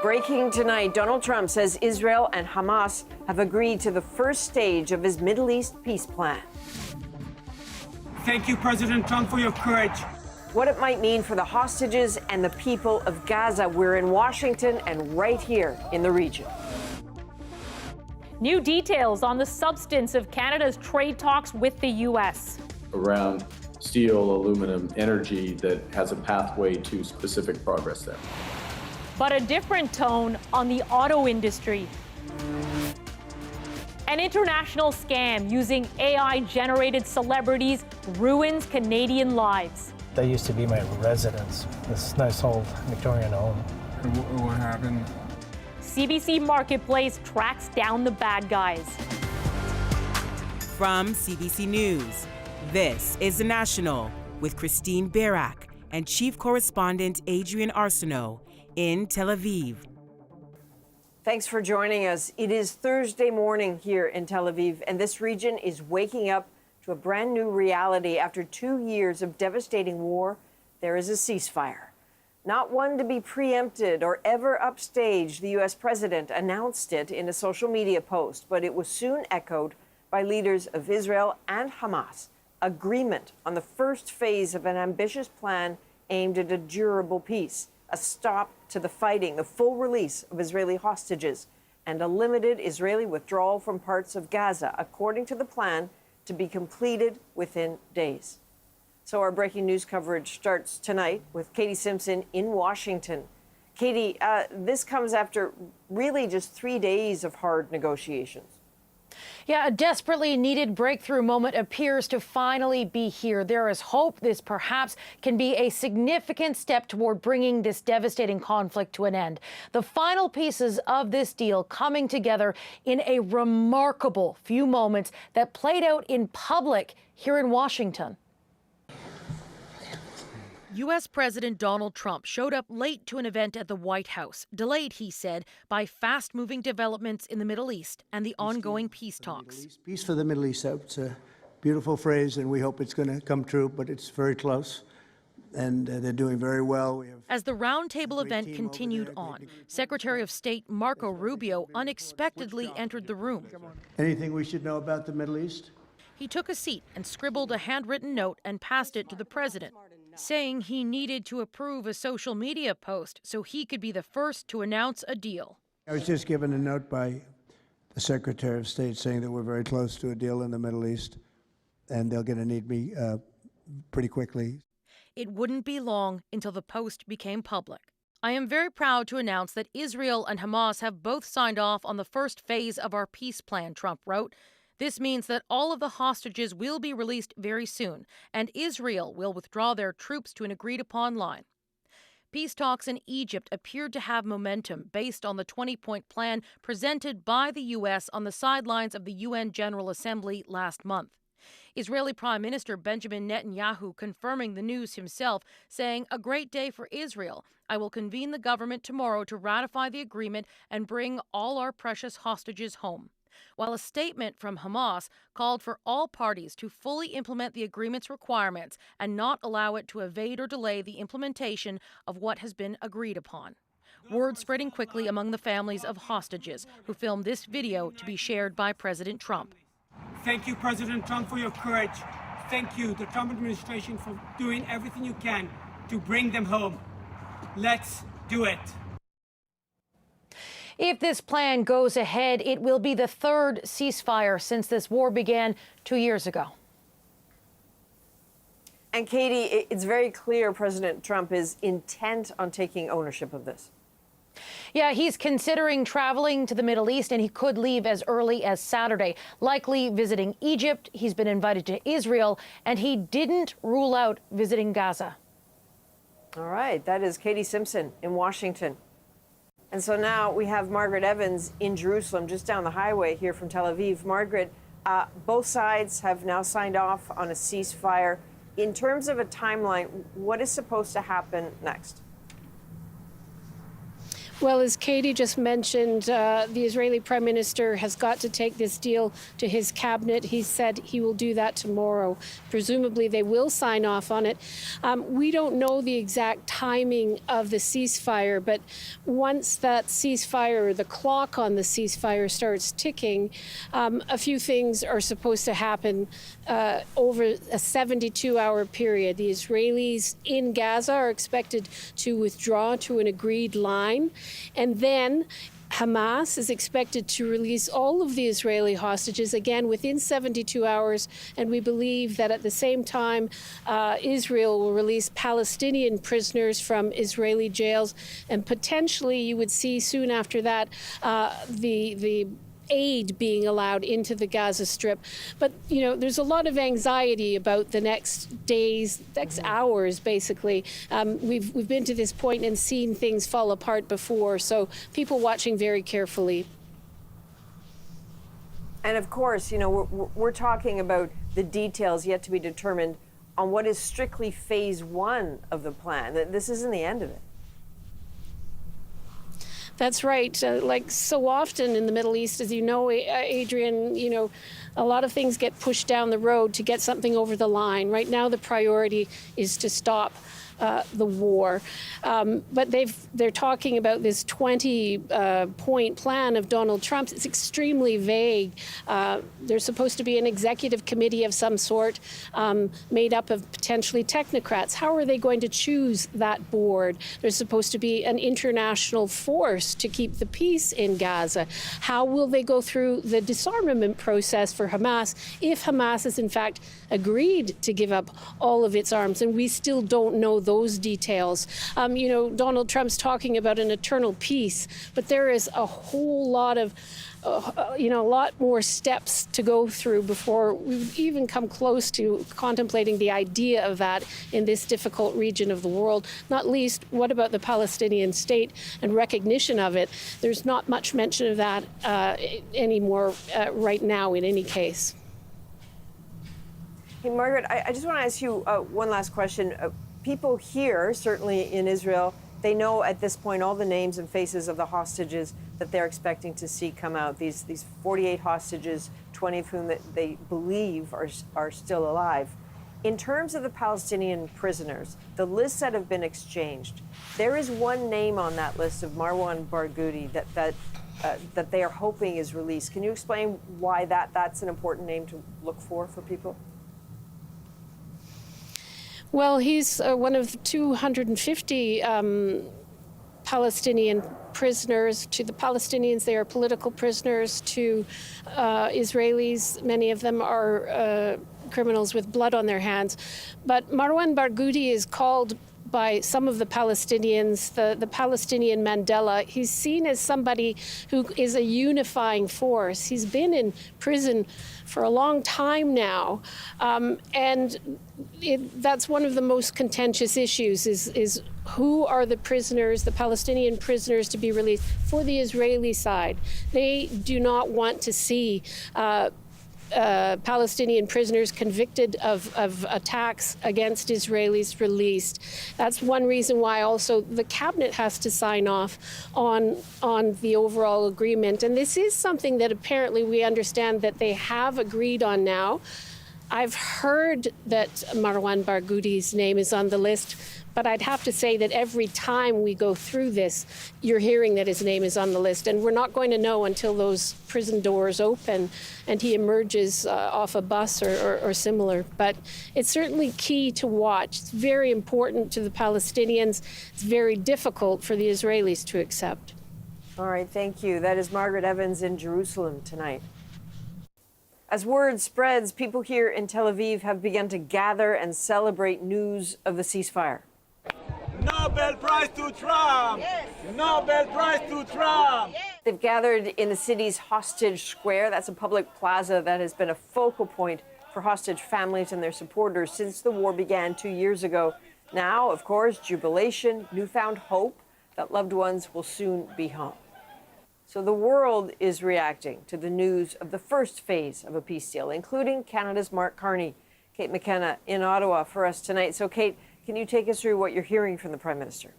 Breaking tonight, Donald Trump says Israel and Hamas have agreed to the first stage of his Middle East peace plan. Thank you, President Trump, for your courage. What it might mean for the hostages and the people of Gaza. We're in Washington and right here in the region. New details on the substance of Canada's trade talks with the U.S. around steel, aluminum, energy that has a pathway to specific progress there. But a different tone on the auto industry. An international scam using AI-generated celebrities ruins Canadian lives. That used to be my residence, this nice old Victorian home. What happened? CBC Marketplace tracks down the bad guys. From CBC News, this is The National with Christine Barak and Chief Correspondent Adrian Arsenault in Tel Aviv. Thanks for joining us. It is Thursday morning here in Tel Aviv, and this region is waking up to a brand new reality. After 2 years of devastating war, there is a ceasefire. Not one to be preempted or ever upstaged, the U.S. president announced it in a social media post, but it was soon echoed by leaders of Israel and Hamas. Agreement on the first phase of an ambitious plan aimed at a durable peace, a stop to the fighting, the full release of Israeli hostages, and a limited Israeli withdrawal from parts of Gaza, according to the plan, to be completed within days. So our breaking news coverage starts tonight with Katie Simpson in Washington. Katie, this comes after really just 3 days of hard negotiations. Yeah, a desperately needed breakthrough moment appears to finally be here. There is hope this perhaps can be a significant step toward bringing this devastating conflict to an end. The final pieces of this deal coming together in a remarkable few moments that played out in public here in Washington. U.S. President Donald Trump showed up late to an event at the White House, delayed, he said, by fast-moving developments in the Middle East and the ongoing peace talks. Peace for the Middle East. It's a beautiful phrase, and we hope it's going to come true, but it's very close, and they're doing very well. As the roundtable event continued on, Secretary of State Marco Rubio unexpectedly entered the room. Anything we should know about the Middle East? He took a seat and scribbled a handwritten note and passed it to the president, saying he needed to approve a social media post so he could be the first to announce a deal. I was just given a note by the Secretary of State saying that we're very close to a deal in the Middle East, and they're going to need me pretty quickly. It wouldn't be long until the post became public. I am very proud to announce that Israel and Hamas have both signed off on the first phase of our peace plan, Trump wrote. This means that all of the hostages will be released very soon, and Israel will withdraw their troops to an agreed-upon line. Peace talks in Egypt appeared to have momentum based on the 20-point plan presented by the U.S. on the sidelines of the UN General Assembly last month. Israeli Prime Minister Benjamin Netanyahu confirming the news himself, saying, "A great day for Israel. I will convene the government tomorrow to ratify the agreement and bring all our precious hostages home." While a statement from Hamas called for all parties to fully implement the agreement's requirements and not allow it to evade or delay the implementation of what has been agreed upon. Word spreading quickly among the families of hostages who filmed this video to be shared by President Trump. Thank you, President Trump, for your courage. Thank you, the Trump administration, for doing everything you can to bring them home. Let's do it. If this plan goes ahead, it will be the third ceasefire since this war began 2 years ago. And Katie, it's very clear President Trump is intent on taking ownership of this. Yeah, he's considering traveling to the Middle East, and he could leave as early as Saturday, likely visiting Egypt. He's been invited to Israel, and he didn't rule out visiting Gaza. All right, that is Katie Simpson in Washington. And so now we have Margaret Evans in Jerusalem, just down the highway here from Tel Aviv. Margaret, both sides have now signed off on a ceasefire. In terms of a timeline, what is supposed to happen next? Well, as Katie just mentioned, the Israeli Prime Minister has got to take this deal to his cabinet. He said he will do that tomorrow. Presumably, they will sign off on it. We don't know the exact timing of the ceasefire, but once that ceasefire, or the clock on the ceasefire starts ticking, a few things are supposed to happen over a 72-hour period. The Israelis in Gaza are expected to withdraw to an agreed line. And then Hamas is expected to release all of the Israeli hostages, again, within 72 hours. And we believe that at the same time, Israel will release Palestinian prisoners from Israeli jails. And potentially, you would see soon after that the aid being allowed into the Gaza Strip. But, you know, there's a lot of anxiety about the next days, next hours, basically. We've been to this point and seen things fall apart before, so people watching very carefully. And of course, you know, we're talking about the details yet to be determined on what is strictly phase one of the plan. This isn't the end of it. That's right. Like so often in the Middle East, as you know, Adrian, you know, a lot of things get pushed down the road to get something over the line. Right now, the priority is to stop the war. But they're talking about this 20-point plan of Donald Trump's. It's extremely vague. There's supposed to be an executive committee of some sort made up of potentially technocrats. How are they going to choose that board? There's supposed to be an international force to keep the peace in Gaza. How will they go through the disarmament process for Hamas if Hamas has in fact agreed to give up all of its arms? And we still don't know those details. You know, Donald Trump's talking about an eternal peace, but there is a whole lot of a lot more steps to go through before we even come close to contemplating the idea of that in this difficult region of the world. Not least, what about the Palestinian state and recognition of it? There's not much mention of that anymore right now in any case. Hey, Margaret, I just want to ask you one last question. People here, certainly in Israel, they know at this point all the names and faces of the hostages that they're expecting to see come out. These 48 hostages, 20 of whom that they believe are still alive. In terms of the Palestinian prisoners, the lists that have been exchanged, there is one name on that list of Marwan Barghouti that they are hoping is released. Can you explain why that's an important name to look for people? Well, he's one of 250 Palestinian prisoners. To the Palestinians, they are political prisoners. To Israelis, many of them are criminals with blood on their hands. But Marwan Barghouti is called by some of the Palestinians the Palestinian Mandela. He's seen as somebody who is a unifying force. He's been in prison for a long time now, and that's one of the most contentious issues is who are the prisoners, the Palestinian prisoners, to be released for the Israeli side. They do not want to see Palestinian prisoners convicted of attacks against Israelis released. That's one reason why also the cabinet has to sign off on the overall agreement. And this is something that apparently we understand that they have agreed on now. I've heard that Marwan Barghouti's name is on the list, but I'd have to say that every time we go through this, you're hearing that his name is on the list. And we're not going to know until those prison doors open and he emerges off a bus or similar. But it's certainly key to watch. It's very important to the Palestinians. It's very difficult for the Israelis to accept. All right, thank you. That is Margaret Evans in Jerusalem tonight. As word spreads, people here in Tel Aviv have begun to gather and celebrate news of the ceasefire. Nobel Prize to Trump! Yes. Nobel Prize to Trump! Yes. They've gathered in the city's Hostage Square. That's a public plaza that has been a focal point for hostage families and their supporters since the war began 2 years ago. Now, of course, jubilation, newfound hope that loved ones will soon be home. So the world is reacting to the news of the first phase of a peace deal, including Canada's Mark Carney. Kate McKenna in Ottawa for us tonight. So, Kate, can you take us through what you're hearing from the Prime Minister?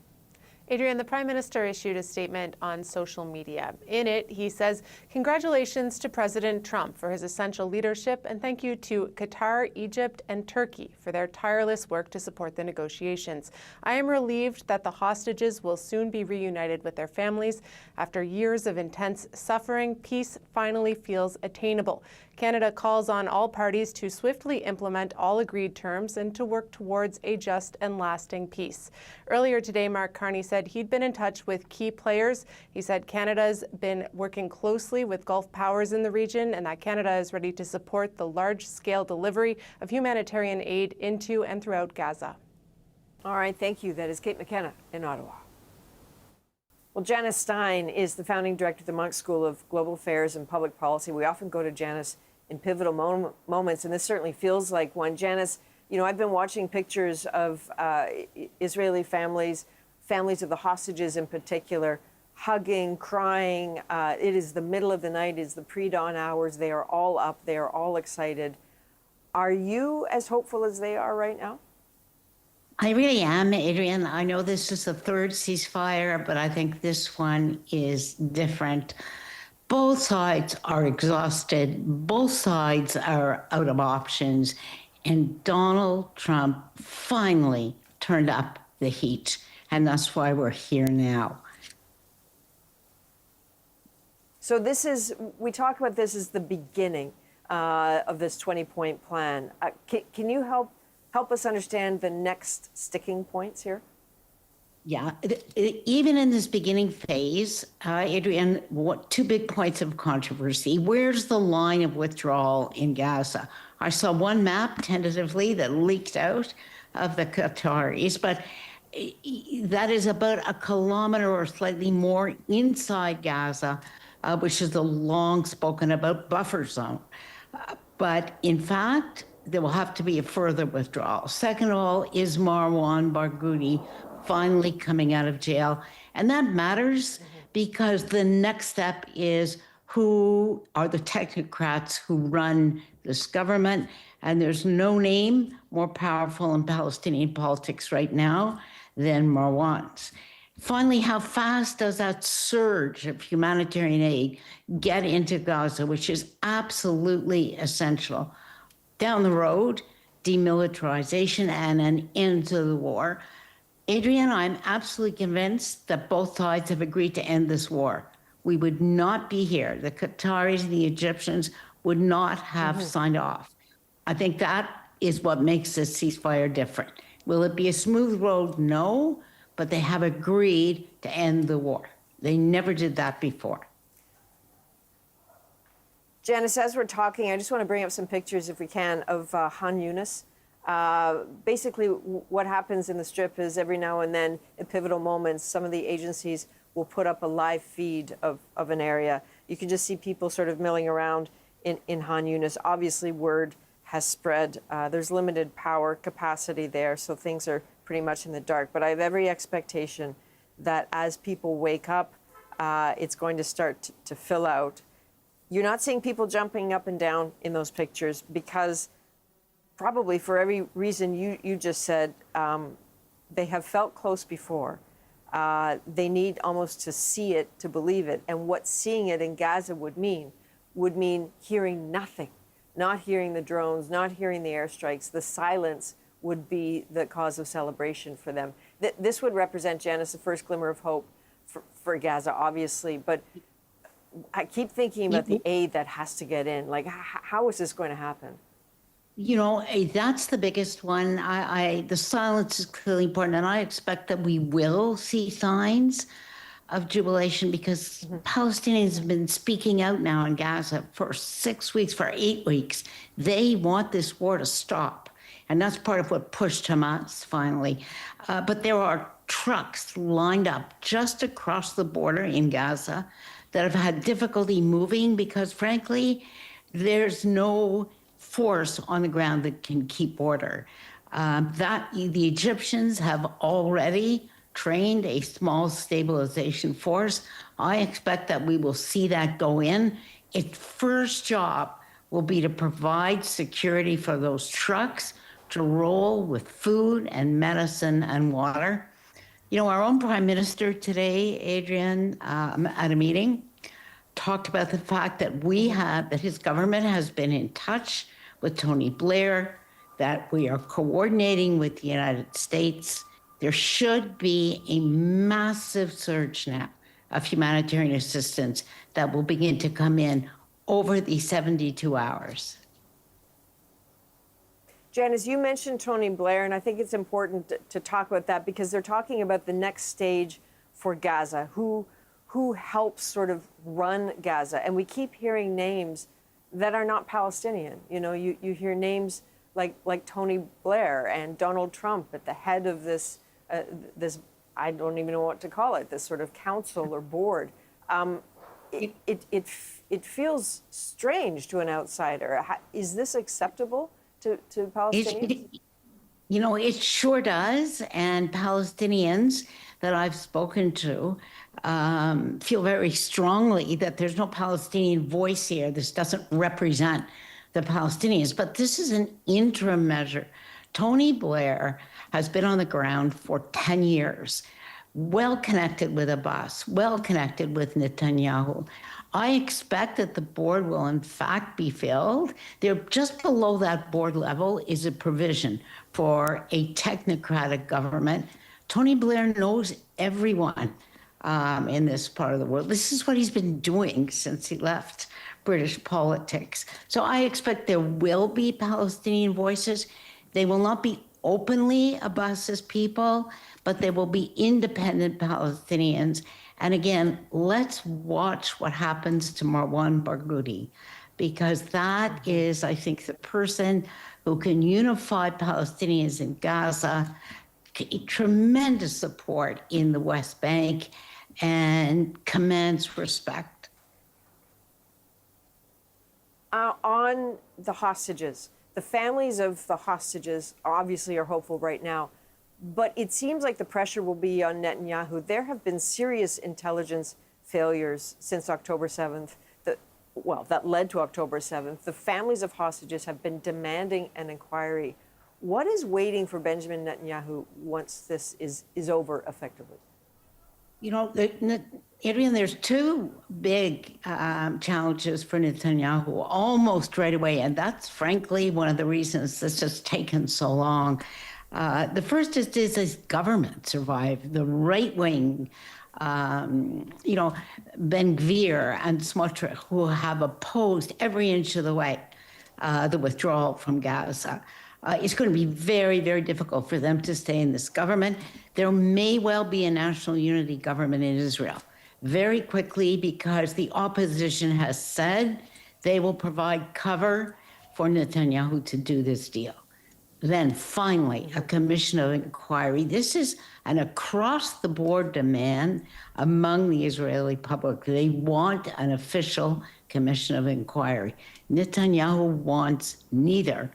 Adrian, the Prime Minister issued a statement on social media. In it, he says, "Congratulations to President Trump for his essential leadership, and thank you to Qatar, Egypt, and Turkey for their tireless work to support the negotiations. I am relieved that the hostages will soon be reunited with their families. After years of intense suffering, peace finally feels attainable. Canada calls on all parties to swiftly implement all agreed terms and to work towards a just and lasting peace." Earlier today, Mark Carney said he'd been in touch with key players. He said Canada's been working closely with Gulf powers in the region and that Canada is ready to support the large-scale delivery of humanitarian aid into and throughout Gaza. All right, thank you. That is Kate McKenna in Ottawa. Well, Janice Stein is the founding director of the Munk School of Global Affairs and Public Policy. We often go to Janice in pivotal moments, and this certainly feels like one. Janice, you know, I've been watching pictures of Israeli families of the hostages in particular, hugging, crying. It is the middle of the night, it is the pre-dawn hours. They are all up, they are all excited. Are you as hopeful as they are right now? I really am, Adrian. I know this is the third ceasefire, but I think this one is different. Both sides are exhausted. Both sides are out of options. And Donald Trump finally turned up the heat. And that's why we're here now. So this is, we talk about this as the beginning of this 20-point plan. Can you help us understand the next sticking points here? Yeah, even in this beginning phase, Adrian, two big points of controversy. Where's the line of withdrawal in Gaza? I saw one map tentatively that leaked out of the Qataris, but that is about a kilometer or slightly more inside Gaza, which is the long spoken about buffer zone. But in fact, there will have to be a further withdrawal. Second of all, is Marwan Barghouti finally coming out of jail? And that matters because the next step is who are the technocrats who run this government. And there's no name more powerful in Palestinian politics right now than Marwan's. Finally, how fast does that surge of humanitarian aid get into Gaza, which is absolutely essential? Down the road, demilitarization and an end to the war. Adrian, I'm absolutely convinced that both sides have agreed to end this war. We would not be here. The Qataris and the Egyptians would not have signed off. I think that is what makes this ceasefire different. Will it be a smooth road? No, but they have agreed to end the war. They never did that before. Janice, as we're talking, I just want to bring up some pictures, if we can, of Han Yunis. Basically, what happens in the Strip is every now and then, in pivotal moments, some of the agencies will put up a live feed of an area. You can just see people sort of milling around in Han Yunis. Obviously, word has spread. There's limited power capacity there, so things are pretty much in the dark. But I have every expectation that as people wake up, it's going to start to fill out. You're not seeing people jumping up and down in those pictures because probably for every reason you just said, they have felt close before. They need almost to see it to believe it. And what seeing it in Gaza would mean hearing nothing, not hearing the drones, not hearing the airstrikes. The silence would be the cause of celebration for them. This would represent, Janice, the first glimmer of hope for Gaza, obviously. But I keep thinking about the aid that has to get in. Like, how is this going to happen? You know, that's the biggest one. The silence is clearly important, and I expect that we will see signs of jubilation because Palestinians have been speaking out now in Gaza for 6 weeks, for 8 weeks. They want this war to stop, and that's part of what pushed Hamas finally. But there are trucks lined up just across the border in Gaza that have had difficulty moving because, frankly, there's no force on the ground that can keep order. The Egyptians have already trained a small stabilization force. I expect that we will see that go in. Its first job will be to provide security for those trucks to roll with food and medicine and water. You know, our own prime minister today, Adrian, at a meeting, talked about the fact that his government has been in touch with Tony Blair, that we are coordinating with the United States. There should be a massive surge now of humanitarian assistance that will begin to come in over the 72 hours. Janice, you mentioned Tony Blair, and I think it's important to talk about that because they're talking about the next stage for Gaza, who helps sort of run Gaza. And we keep hearing names that are not Palestinian. You know, you hear names like Tony Blair and Donald Trump at the head of this, I don't even know what to call it, this sort of council or board. It feels strange to an outsider. Is this acceptable to Palestinians? You know, it sure does. And Palestinians that I've spoken to feel very strongly that there's no Palestinian voice here. This doesn't represent the Palestinians. But this is an interim measure. Tony Blair has been on the ground for 10 years, well connected with Abbas, well connected with Netanyahu. I expect that the board will in fact be filled. There, just below that board level is a provision for a technocratic government. Tony Blair knows everyone in this part of the world. This is what he's been doing since he left British politics. So I expect there will be Palestinian voices. They will not be openly Abbas's people, but there will be independent Palestinians. And again, let's watch what happens to Marwan Barghouti, because that is, I think, the person who can unify Palestinians in Gaza, tremendous support in the West Bank, and commands respect. On the hostages, the families of the hostages obviously are hopeful right now, but it seems like the pressure will be on Netanyahu. There have been serious intelligence failures since October 7th, that led to October 7th. The families of hostages have been demanding an inquiry. What is waiting for Benjamin Netanyahu once this is over effectively? You know, Adrian, there's two big challenges for Netanyahu almost right away, and that's frankly one of the reasons this has taken so long. The first is, does his government survive? The right-wing, Ben Gvir and Smotrich, who have opposed every inch of the way the withdrawal from Gaza. It's going to be very, very difficult for them to stay in this government. There may well be a national unity government in Israel very quickly because the opposition has said they will provide cover for Netanyahu to do this deal. Then finally, a commission of inquiry. This is an across-the-board demand among the Israeli public. They want an official commission of inquiry. Netanyahu wants neither.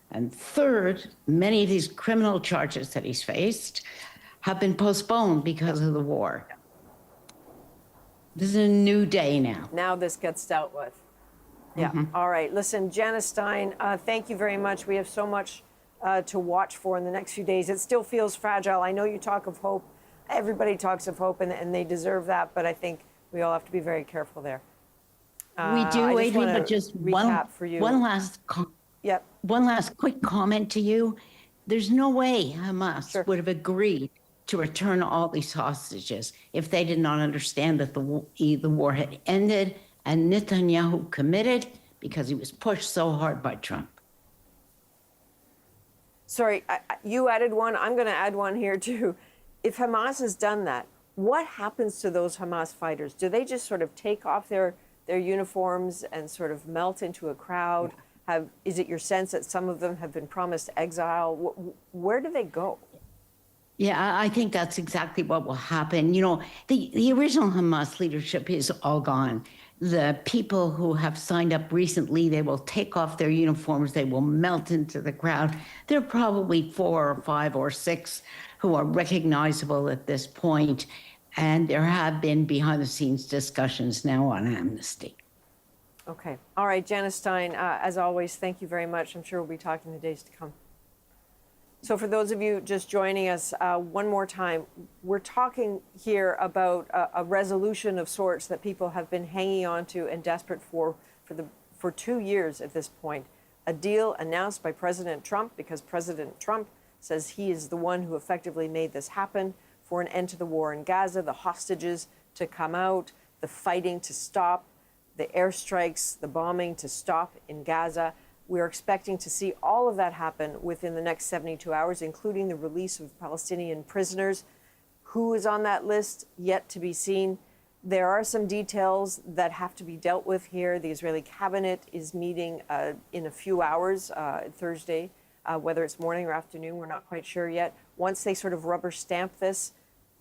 And third, many of these criminal charges that he's faced have been postponed because of the war. This is a new day now. Now this gets dealt with. Yeah. All right. Listen, Janice Stein, thank you very much. We have so much to watch for in the next few days. It still feels fragile. I know you talk of hope. Everybody talks of hope, and they deserve that. But I think we all have to be very careful there. We do, Adrian, but just one last Yep. One last quick comment to you. There's no way Hamas would have agreed to return all these hostages if they did not understand that the war had ended and Netanyahu committed because he was pushed so hard by Trump. Sorry, you added one. I'm going to add one here, too. If Hamas has done that, what happens to those Hamas fighters? Do they just sort of take off their uniforms and sort of melt into a crowd? Is it your sense that some of them have been promised exile? Where do they go? Yeah, I think that's exactly what will happen. You know, the original Hamas leadership is all gone. The people who have signed up recently, they will take off their uniforms. They will melt into the crowd. There are probably 4 or 5 or 6 who are recognizable at this point. And there have been behind-the-scenes discussions now on amnesty. Okay. All right, Janice Stein, as always, thank you very much. I'm sure we'll be talking in the days to come. So for those of you just joining us, one more time, we're talking here about a resolution of sorts that people have been hanging on to and desperate for 2 years at this point. A deal announced by President Trump, because President Trump says he is the one who effectively made this happen, for an end to the war in Gaza, the hostages to come out, the fighting to stop, the airstrikes, the bombing to stop in Gaza. We're expecting to see all of that happen within the next 72 hours, including the release of Palestinian prisoners. Who is on that list? Yet to be seen. There are some details that have to be dealt with here. The Israeli cabinet is meeting in a few hours, Thursday, whether it's morning or afternoon, we're not quite sure yet. Once they sort of rubber stamp this,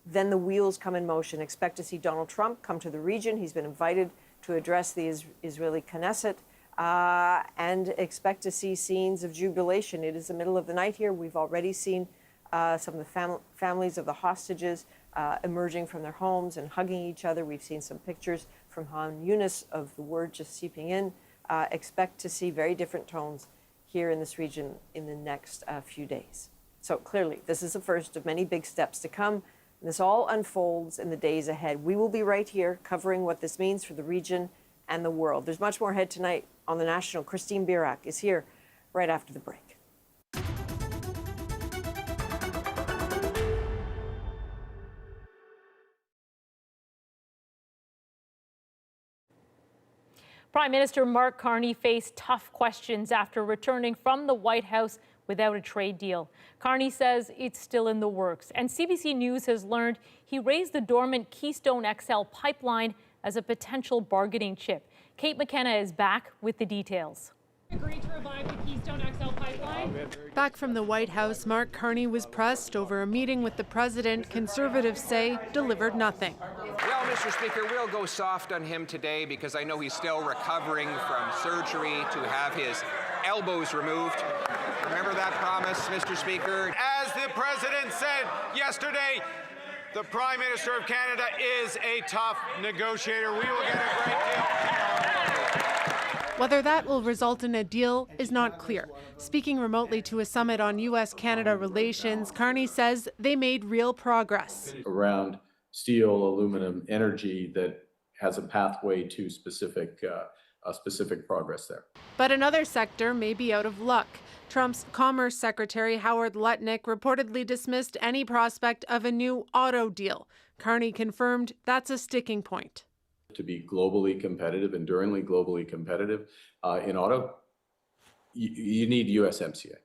then the wheels come in motion. Expect to see Donald Trump come to the region. He's been invited to address the Israeli Knesset, and expect to see scenes of jubilation. It is the middle of the night here. We've already seen some of the families of the hostages emerging from their homes and hugging each other. We've seen some pictures from Han Yunis of the word just seeping in. Expect to see very different tones here in this region in the next few days. So clearly, this is the first of many big steps to come. And this all unfolds in the days ahead. We will be right here covering what this means for the region and the world. There's much more ahead tonight on The National. Christine Birak is here right after the break. Prime Minister Mark Carney faced tough questions after returning from the White House without a trade deal. Carney says it's still in the works, and CBC News has learned he raised the dormant Keystone XL pipeline as a potential bargaining chip. Kate McKenna is back with the details. Agreed to revive the Keystone XL pipeline. Back from the White House, Mark Carney was pressed over a meeting with the president conservatives say delivered nothing. Well, Mr. Speaker, we'll go soft on him today because I know he's still recovering from surgery to have his elbows removed. Remember that promise, Mr. Speaker? As the president said yesterday, the Prime Minister of Canada is a tough negotiator. We will get a great deal. Whether that will result in a deal is not clear. Speaking remotely to a summit on U.S.-Canada relations, Carney says they made real progress. Around steel, aluminum, energy that has a pathway to specific progress there. But another sector may be out of luck. Trump's Commerce Secretary Howard Lutnick reportedly dismissed any prospect of a new auto deal. Carney confirmed that's a sticking point. To be globally competitive, enduringly globally competitive in auto, you need USMCA.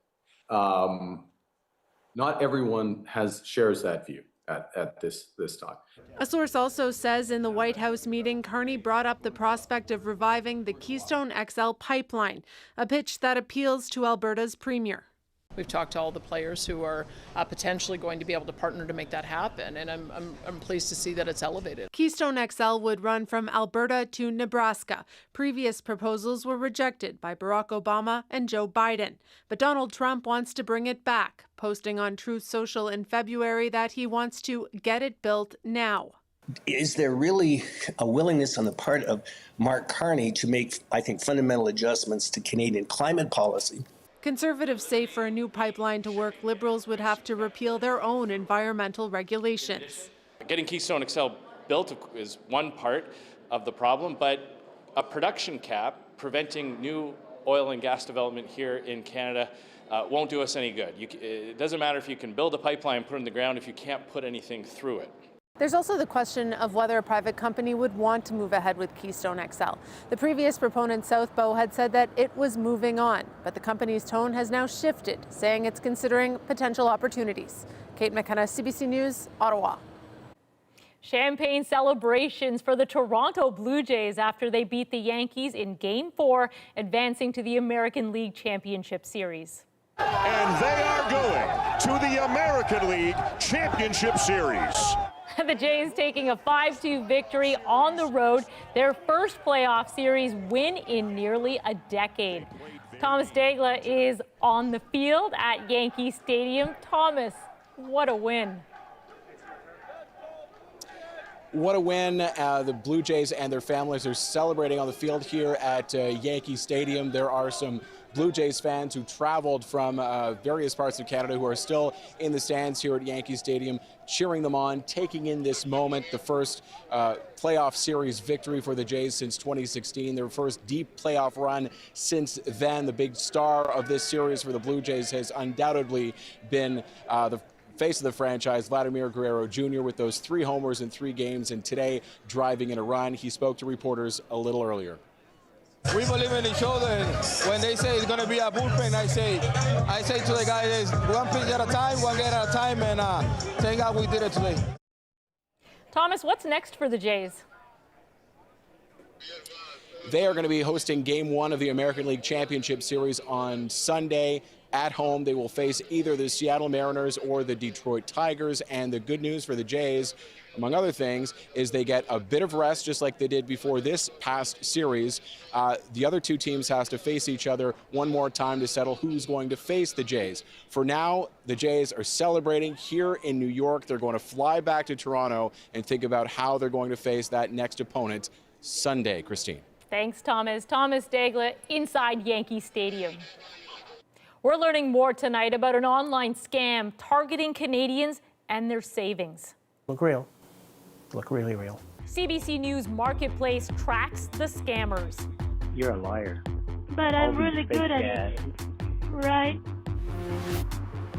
Not everyone shares that view at this time. A source also says in the White House meeting, Carney brought up the prospect of reviving the Keystone XL pipeline, a pitch that appeals to Alberta's premier. We've talked to all the players who are potentially going to be able to partner to make that happen, and I'm pleased to see that it's elevated. Keystone XL would run from Alberta to Nebraska. Previous proposals were rejected by Barack Obama and Joe Biden. But Donald Trump wants to bring it back, posting on Truth Social in February that he wants to get it built now. Is there really a willingness on the part of Mark Carney to make, I think, fundamental adjustments to Canadian climate policy? Conservatives say for a new pipeline to work, Liberals would have to repeal their own environmental regulations. Getting Keystone XL built is one part of the problem, but a production cap preventing new oil and gas development here in Canada won't do us any good. It doesn't matter if you can build a pipeline and put it in the ground if you can't put anything through it. There's also the question of whether a private company would want to move ahead with Keystone XL. The previous proponent, South Bow, had said that it was moving on, but the company's tone has now shifted, saying it's considering potential opportunities. Kate McKenna, CBC News, Ottawa. Champagne celebrations for the Toronto Blue Jays after they beat the Yankees in Game 4, advancing to the American League Championship Series. And they are going to the American League Championship Series. The Jays taking a 5-2 victory on the road, their first playoff series win in nearly a decade. Thomas Dagla is on the field at Yankee Stadium. Thomas, what a win. What a win. The Blue Jays and their families are celebrating on the field here at Yankee Stadium. There are some Blue Jays fans who traveled from various parts of Canada who are still in the stands here at Yankee Stadium, cheering them on, taking in this moment, the first playoff series victory for the Jays since 2016, their first deep playoff run since then. The big star of this series for the Blue Jays has undoubtedly been the face of the franchise, Vladimir Guerrero Jr., with those 3 homers in 3 games, and today driving in a run. He spoke to reporters a little earlier. We believe in each other, and when they say it's going to be a bullpen, I say to the guys, one pitch at a time, one game at a time, and thank God we did it today. Thomas, what's next for the Jays? They are going to be hosting Game 1 of the American League Championship Series on Sunday. At home, they will face either the Seattle Mariners or the Detroit Tigers. And the good news for the Jays, among other things, is they get a bit of rest, just like they did before this past series. The other 2 teams have to face each other one more time to settle who's going to face the Jays. For now, the Jays are celebrating here in New York. They're going to fly back to Toronto and think about how they're going to face that next opponent Sunday. Christine. Thanks, Thomas. Thomas Daigle inside Yankee Stadium. We're learning more tonight about an online scam targeting Canadians and their savings. Look real. Look really real. CBC News Marketplace tracks the scammers. You're a liar. But I'm really good at it. Right?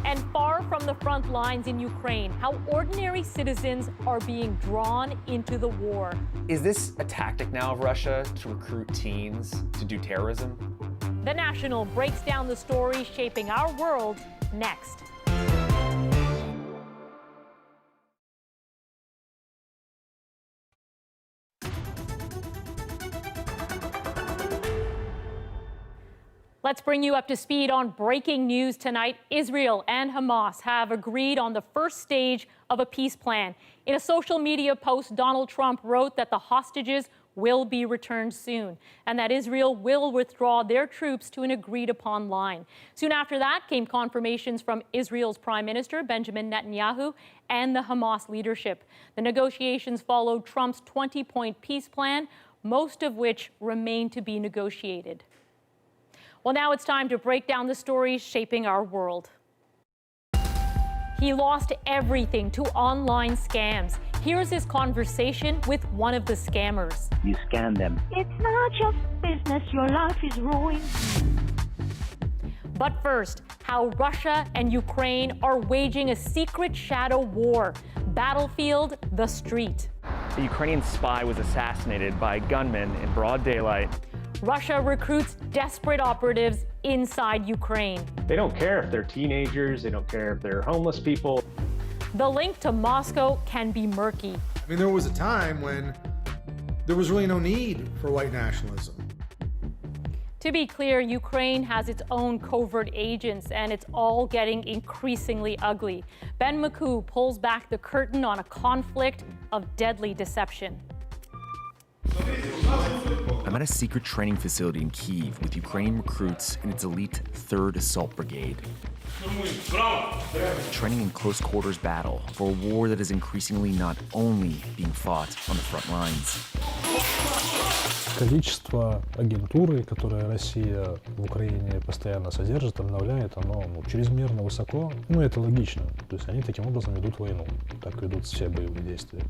And far from the front lines in Ukraine, how ordinary citizens are being drawn into the war. Is this a tactic now of Russia to recruit teens to do terrorism? The National breaks down the story shaping our world next. Let's bring you up to speed on breaking news tonight. Israel and Hamas have agreed on the first stage of a peace plan. In a social media post, Donald Trump wrote that the hostages will be returned soon and that Israel will withdraw their troops to an agreed-upon line. Soon after that came confirmations from Israel's Prime Minister Benjamin Netanyahu and the Hamas leadership. The negotiations followed Trump's 20-point peace plan, most of which remain to be negotiated. Well, now it's time to break down the stories shaping our world. He lost everything to online scams. Here's his conversation with one of the scammers. You scam them. It's not your business. Your life is ruined. But first, how Russia and Ukraine are waging a secret shadow war. Battlefield, the street. A Ukrainian spy was assassinated by gunmen in broad daylight. Russia recruits desperate operatives inside Ukraine. They don't care if they're teenagers, they don't care if they're homeless people. The link to Moscow can be murky. I mean, there was a time when there was really no need for white nationalism. To be clear, Ukraine has its own covert agents, and it's all getting increasingly ugly. Ben McCoo pulls back the curtain on a conflict of deadly deception. I'm at a secret training facility in Kyiv with Ukrainian recruits in its elite 3rd Assault Brigade. Training in close quarters battle for a war that is increasingly not only being fought on the front lines. Количество агентуры, которое Россия в Украине постоянно содержит, обновляет, оно чрезмерно высоко. Это логично. То есть они таким образом ведут войну. Так ведут все боевые действия.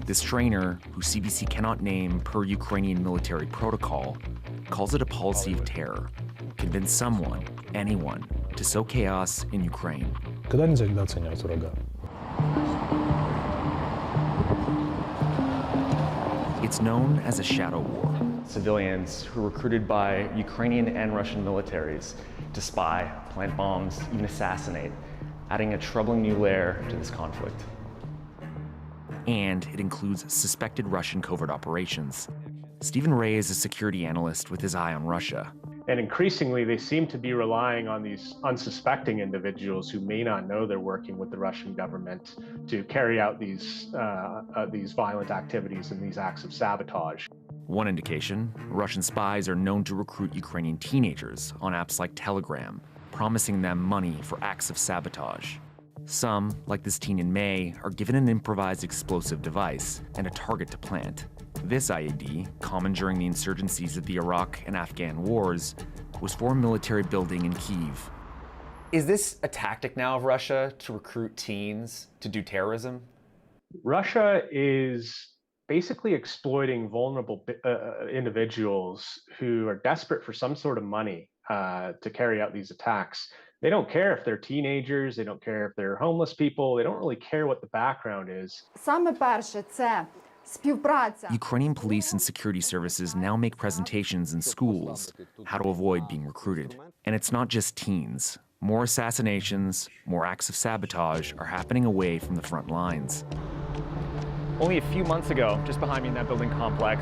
This trainer, who CBC cannot name per Ukrainian military protocol, calls it a policy of terror. Convince someone, anyone, to sow chaos in Ukraine. Когда нельзя недооценивать врага? It's known as a shadow war. Civilians who were recruited by Ukrainian and Russian militaries to spy, plant bombs, even assassinate, adding a troubling new layer to this conflict. And it includes suspected Russian covert operations. Stephen Ray is a security analyst with his eye on Russia. And increasingly, they seem to be relying on these unsuspecting individuals who may not know they're working with the Russian government to carry out these violent activities and these acts of sabotage. One indication, Russian spies are known to recruit Ukrainian teenagers on apps like Telegram, promising them money for acts of sabotage. Some, like this teen in May, are given an improvised explosive device and a target to plant. This IED, common during the insurgencies of the Iraq and Afghan wars, was for a military building in Kyiv. Is this a tactic now of Russia to recruit teens to do terrorism? Russia is basically exploiting vulnerable individuals who are desperate for some sort of money to carry out these attacks. They don't care if they're teenagers, they don't care if they're homeless people, they don't really care what the background is. Саме перше це співпраця. Ukrainian police and security services now make presentations in schools how to avoid being recruited. And it's not just teens. More assassinations, more acts of sabotage are happening away from the front lines. Only a few months ago, just behind me in that building complex,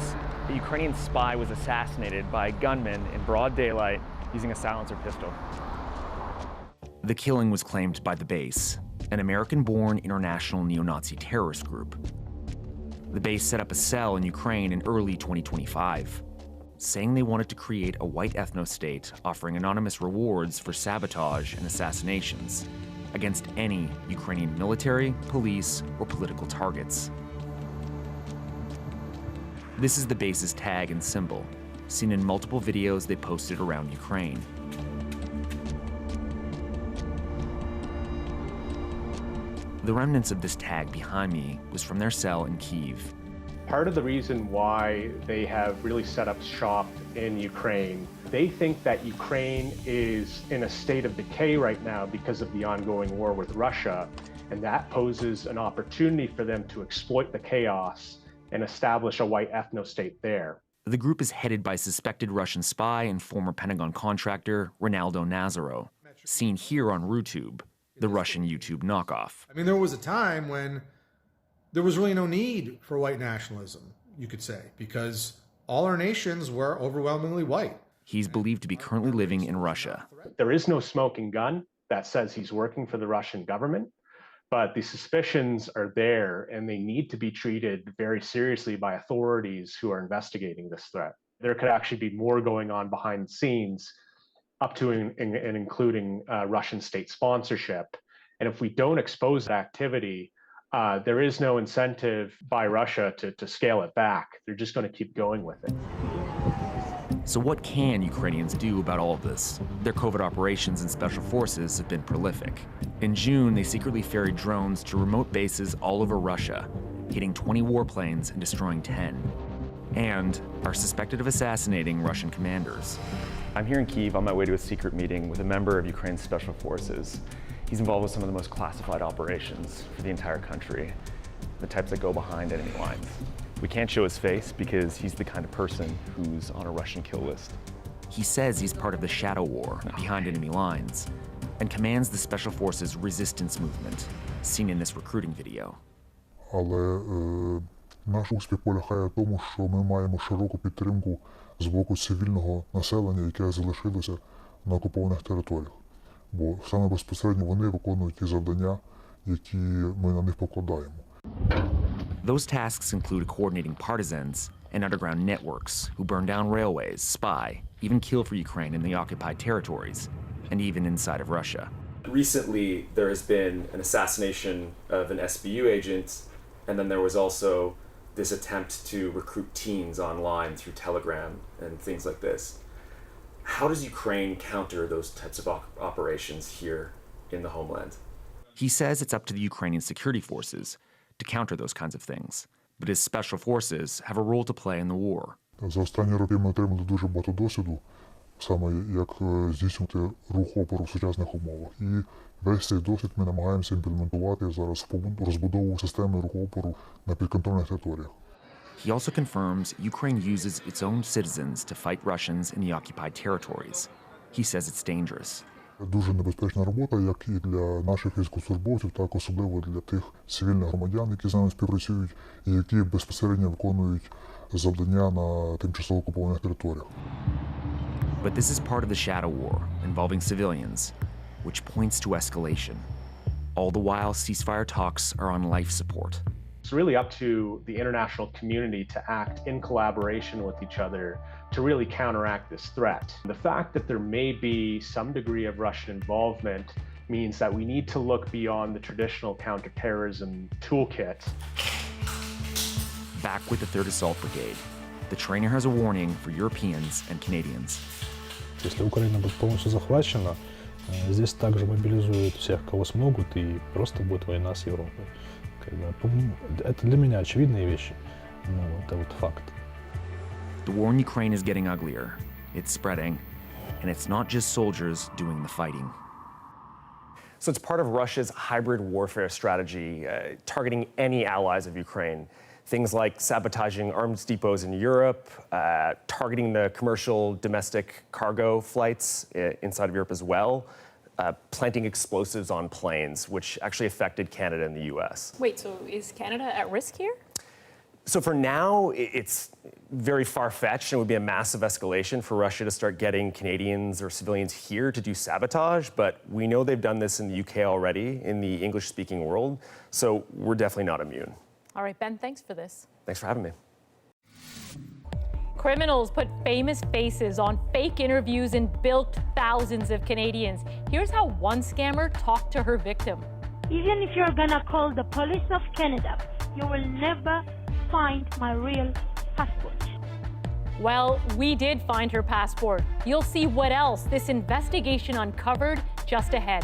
a Ukrainian spy was assassinated by a gunman in broad daylight using a silencer pistol. The killing was claimed by the base, an American-born international neo-Nazi terrorist group. The base set up a cell in Ukraine in early 2025, saying they wanted to create a white ethno-state offering anonymous rewards for sabotage and assassinations against any Ukrainian military, police, or political targets. This is the base's tag and symbol, seen in multiple videos they posted around Ukraine. The remnants of this tag behind me was from their cell in Kyiv. Part of the reason why they have really set up shop in Ukraine, they think that Ukraine is in a state of decay right now because of the ongoing war with Russia, and that poses an opportunity for them to exploit the chaos and establish a white ethno-state there. The group is headed by suspected Russian spy and former Pentagon contractor Ronaldo Nazaro, seen here on RuTube, the Russian YouTube knockoff. I mean, there was a time when there was really no need for white nationalism, you could say, because all our nations were overwhelmingly white. He's believed to be currently living in Russia. There is no smoking gun that says he's working for the Russian government, but the suspicions are there and they need to be treated very seriously by authorities who are investigating this threat. There could actually be more going on behind the scenes, up to and including Russian state sponsorship. And if we don't expose that activity, there is no incentive by Russia to scale it back. They're just going to keep going with it. So what can Ukrainians do about all of this? Their covert operations and special forces have been prolific. In June, they secretly ferried drones to remote bases all over Russia, hitting 20 warplanes and destroying 10, and are suspected of assassinating Russian commanders. I'm here in Kyiv on my way to a secret meeting with a member of Ukraine's special forces. He's involved with some of the most classified operations for the entire country, the types that go behind enemy lines. We can't show his face because he's the kind of person who's on a Russian kill list. He says he's part of the shadow war behind enemy lines and commands the special forces resistance movement, seen in this recruiting video. Але наш успіх полягає в тому, що ми маємо широку підтримку з боку цивільного населення, яке залишилося на окупованих територіях. Бо саме безпосередньо вони виконують ті завдання, які ми на них покладаємо. Those tasks include coordinating partisans and underground networks who burn down railways, spy, even kill for Ukraine in the occupied territories, and even inside of Russia. Recently, there has been an assassination of an SBU agent, and then there was also this attempt to recruit teens online through Telegram and things like this. How does Ukraine counter those types of operations here in the homeland? He says it's up to the Ukrainian security forces to counter those kinds of things, but his special forces have a role to play in the war. За останні роки ми отримали дуже багато досвіду, саме як здійснювати рух опору в сучасних умовах. І весь цей досвід ми намагаємося імплементувати зараз в розбудову системи руху опору на підконтрольних територіях. He also confirms Ukraine uses its own citizens to fight Russians in the occupied territories. He says it's dangerous. Дуже небезпечна робота, як і для наших військовослужбовців, так особливо для тих цивільних громадян, які з нами співпрацюють, і які безпосередньо виконують завдання на тимчасово окупованих територіях. But this is part of the shadow war involving civilians, which points to escalation. All the while, ceasefire talks are on life support. It's really up to the international community to act in collaboration with each other to really counteract this threat. The fact that there may be some degree of Russian involvement means that we need to look beyond the traditional counterterrorism toolkit. Back with the 3rd Assault Brigade, the trainer has a warning for Europeans and Canadians. Если Украина будет полностью захвачена, здесь также мобилизуют всех, кого смогут, и просто будет война с Европой. Это для меня очевидные вещи, но это вот факт. The war in Ukraine is getting uglier. It's spreading, and it's not just soldiers doing the fighting. So it's part of Russia's hybrid warfare strategy, targeting any allies of Ukraine. Things like sabotaging arms depots in Europe, targeting the commercial domestic cargo flights inside of Europe as well, planting explosives on planes, which actually affected Canada and the US. Wait, so is Canada at risk here? So for now, it's very far-fetched and it would be a massive escalation for Russia to start getting Canadians or civilians here to do sabotage, but we know they've done this in the UK already, in the English-speaking world, so we're definitely not immune. All right, Ben, thanks for this. Thanks for having me. Criminals put famous faces on fake interviews and bilked thousands of Canadians. Here's how one scammer talked to her victim. Even if you're gonna call the police of Canada, you will never find my real passport. Well, we did find her passport. You'll see what else this investigation uncovered just ahead.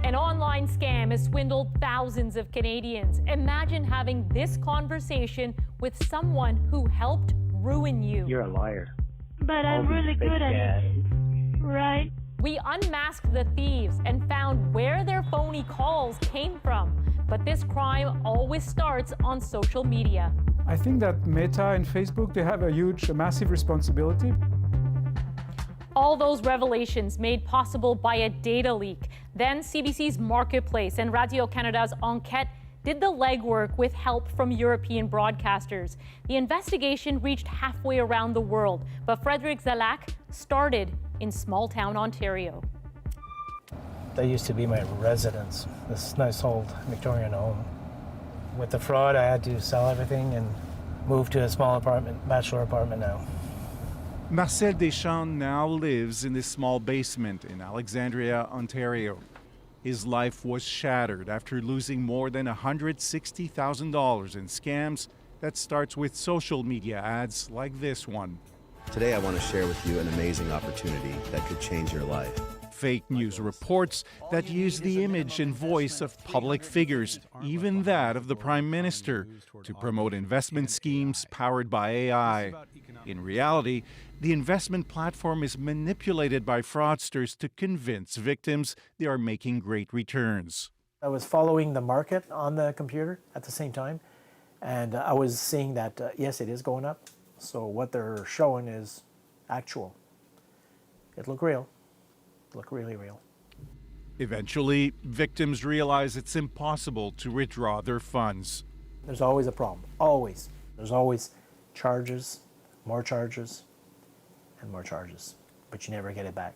An online scam has swindled thousands of Canadians. Imagine having this conversation with someone who helped ruin you. You're a liar. But I'm really good at it, right? We unmasked the thieves and found where their phony calls came from. But this crime always starts on social media. I think that Meta and Facebook, they have a massive responsibility. All those revelations made possible by a data leak. Then CBC's Marketplace and Radio-Canada's Enquête did the legwork with help from European broadcasters. The investigation reached halfway around the world, but Frederick Zalak started in small-town Ontario. That used to be my residence, this nice old Victorian home. With the fraud, I had to sell everything and move to a small apartment, bachelor apartment now. Marcel Deschamps now lives in this small basement in Alexandria, Ontario. His life was shattered after losing more than $160,000 in scams that starts with social media ads like this one. Today I want to share with you an amazing opportunity that could change your life. Fake news reports that use the image and voice of public figures, even that of the Prime Minister, to promote investment schemes powered by AI. In reality, the investment platform is manipulated by fraudsters to convince victims they are making great returns. I was following the market on the computer at the same time, and I was seeing that, yes, it is going up. So what they're showing is actual. It looked real. It looked really real. Eventually, victims realize it's impossible to withdraw their funds. There's always a problem. Always. There's always charges, more charges, and more charges, but you never get it back.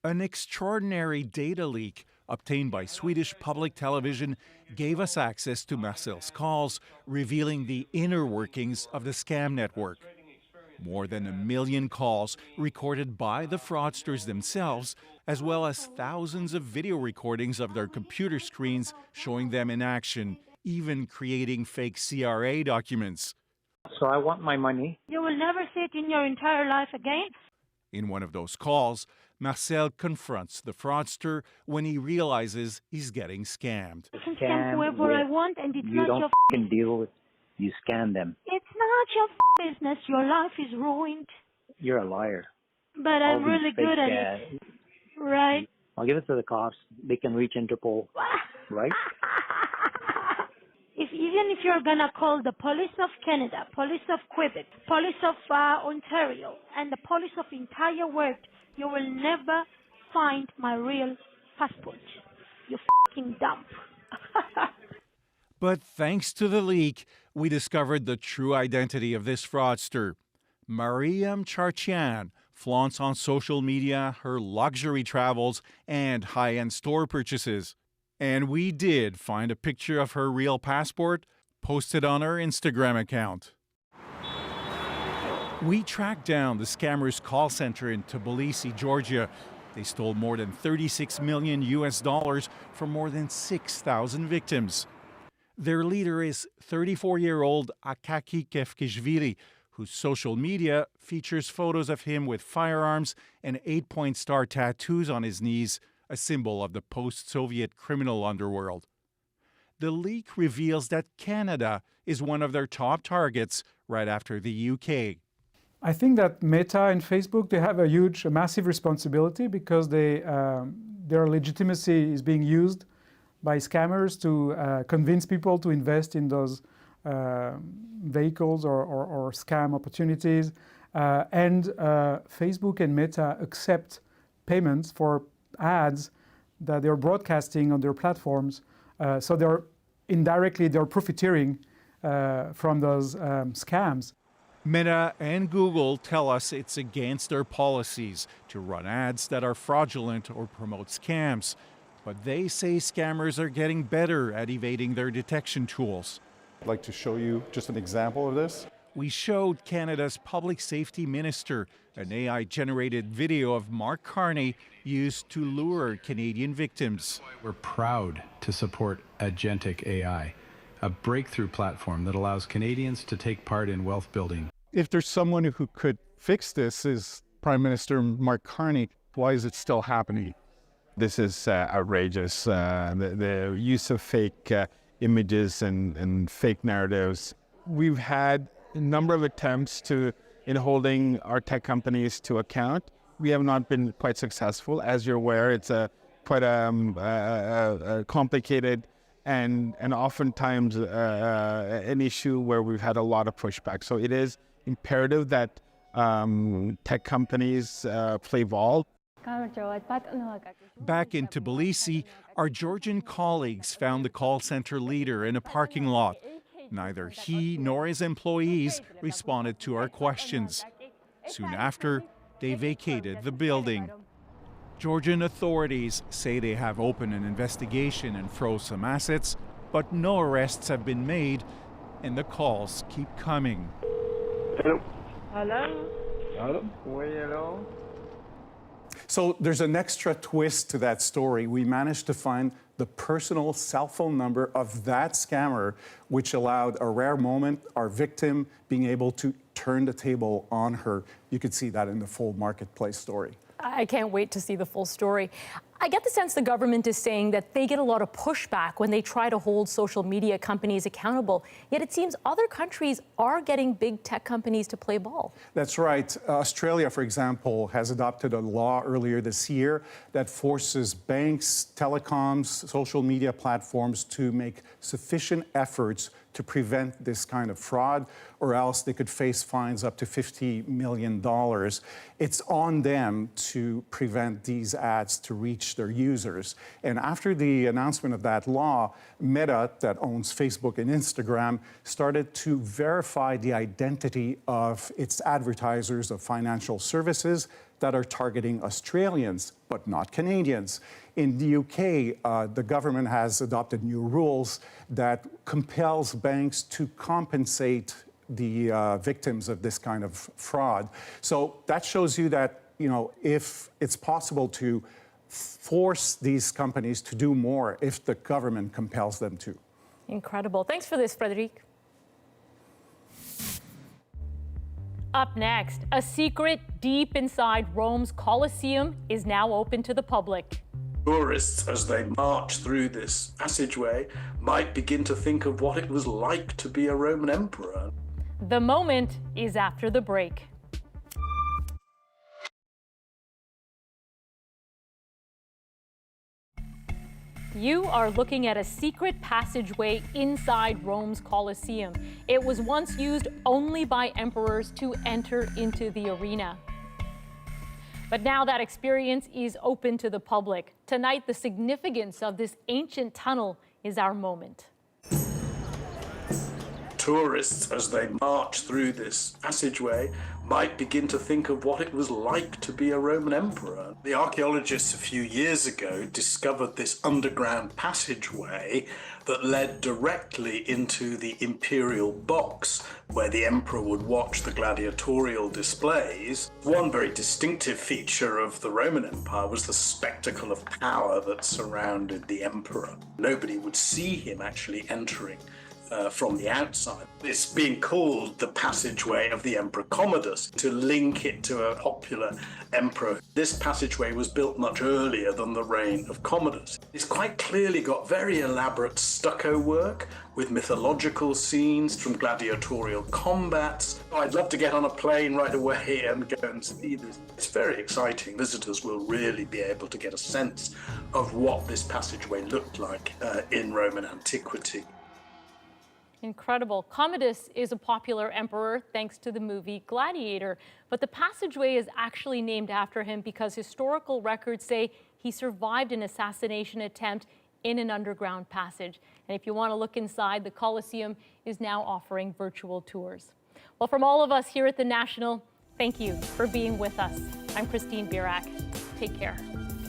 An extraordinary data leak obtained by Swedish public television gave us access to Marcel's calls, revealing the inner workings of the scam network. More than 1 million calls recorded by the fraudsters themselves, as well as thousands of video recordings of their computer screens showing them in action, even creating fake CRA documents. So I want my money. You will never see it in your entire life again. In one of those calls, Marcel confronts the fraudster when he realizes he's getting scammed. I can scam whoever I want, and it's not your f***ing deal with. You scam them. It's not your business. Your life is ruined. You're a liar. But I'm really good at it, right? I'll give it to the cops. They can reach Interpol, right? Even if you're gonna call the police of Canada, police of Quebec, police of Ontario, and the police of entire world, you will never find my real passport. You f***ing dump. But thanks to the leak, we discovered the true identity of this fraudster. Mariam Charchian flaunts on social media her luxury travels and high-end store purchases. And we did find a picture of her real passport posted on her Instagram account. We tracked down the scammer's call center in Tbilisi, Georgia. They stole more than 36 million US dollars from more than 6,000 victims. Their leader is 34-year-old Akaki Kefkishvili, whose social media features photos of him with firearms and 8-point star tattoos on his knees, a symbol of the post-Soviet criminal underworld. The leak reveals that Canada is one of their top targets right after the UK. I think that Meta and Facebook, they have a massive responsibility because their legitimacy is being used by scammers to convince people to invest in those vehicles or scam opportunities. And Facebook and Meta accept payments for ads that they're broadcasting on their platforms. So they're profiteering from those scams. Meta and Google tell us it's against their policies to run ads that are fraudulent or promote scams. But they say scammers are getting better at evading their detection tools. I'd like to show you just an example of this. We showed Canada's public safety minister an AI-generated video of Mark Carney used to lure Canadian victims. We're proud to support Agentic AI, a breakthrough platform that allows Canadians to take part in wealth building. If there's someone who could fix this is Prime Minister Mark Carney, why is it still happening? This is outrageous. The use of fake images and fake narratives. We've had a number of attempts in holding our tech companies to account. We have not been quite successful. As you're aware, it's quite a complicated and oftentimes an issue where we've had a lot of pushback. So it is imperative that tech companies play ball. Back in Tbilisi, our Georgian colleagues found the call center leader in a parking lot. Neither he nor his employees responded to our questions. Soon after, they vacated the building. Georgian authorities say they have opened an investigation and froze some assets, but no arrests have been made, and the calls keep coming. Hello. Hello. Hello. Hello. So there's an extra twist to that story. We managed to find the personal cell phone number of that scammer, which allowed a rare moment, our victim being able to turn the table on her. You could see that in the full marketplace story. I can't wait to see the full story. I get the sense the government is saying that they get a lot of pushback when they try to hold social media companies accountable. Yet it seems other countries are getting big tech companies to play ball. That's right. Australia, for example, has adopted a law earlier this year that forces banks, telecoms, social media platforms to make sufficient efforts to prevent this kind of fraud, or else they could face fines up to $50 million. It's on them to prevent these ads to reach their users. And after the announcement of that law, Meta, that owns Facebook and Instagram, started to verify the identity of its advertisers of financial services that are targeting Australians, but not Canadians. In the UK, the government has adopted new rules that compels banks to compensate the victims of this kind of fraud. So that shows you that, if it's possible to force these companies to do more if the government compels them to. Incredible. Thanks for this, Frederic. Up next, a secret deep inside Rome's Colosseum is now open to the public. Tourists, as they march through this passageway, might begin to think of what it was like to be a Roman emperor. The moment is after the break. You are looking at a secret passageway inside Rome's Colosseum. It was once used only by emperors to enter into the arena. But now that experience is open to the public. Tonight, the significance of this ancient tunnel is our moment. Tourists, as they march through this passageway, might begin to think of what it was like to be a Roman emperor. The archaeologists a few years ago discovered this underground passageway that led directly into the imperial box where the emperor would watch the gladiatorial displays. One very distinctive feature of the Roman Empire was the spectacle of power that surrounded the emperor. Nobody would see him actually entering from the outside. It's being called the passageway of the Emperor Commodus to link it to a popular emperor. This passageway was built much earlier than the reign of Commodus. It's quite clearly got very elaborate stucco work with mythological scenes from gladiatorial combats. I'd love to get on a plane right away and go and see this. It's very exciting. Visitors will really be able to get a sense of what this passageway looked like in Roman antiquity. Incredible. Commodus is a popular emperor thanks to the movie Gladiator, but the passageway is actually named after him because historical records say he survived an assassination attempt in an underground passage. And if you want to look inside, the Colosseum is now offering virtual tours. Well, from all of us here at The National, thank you for being with us. I'm Christine Birak. Take care.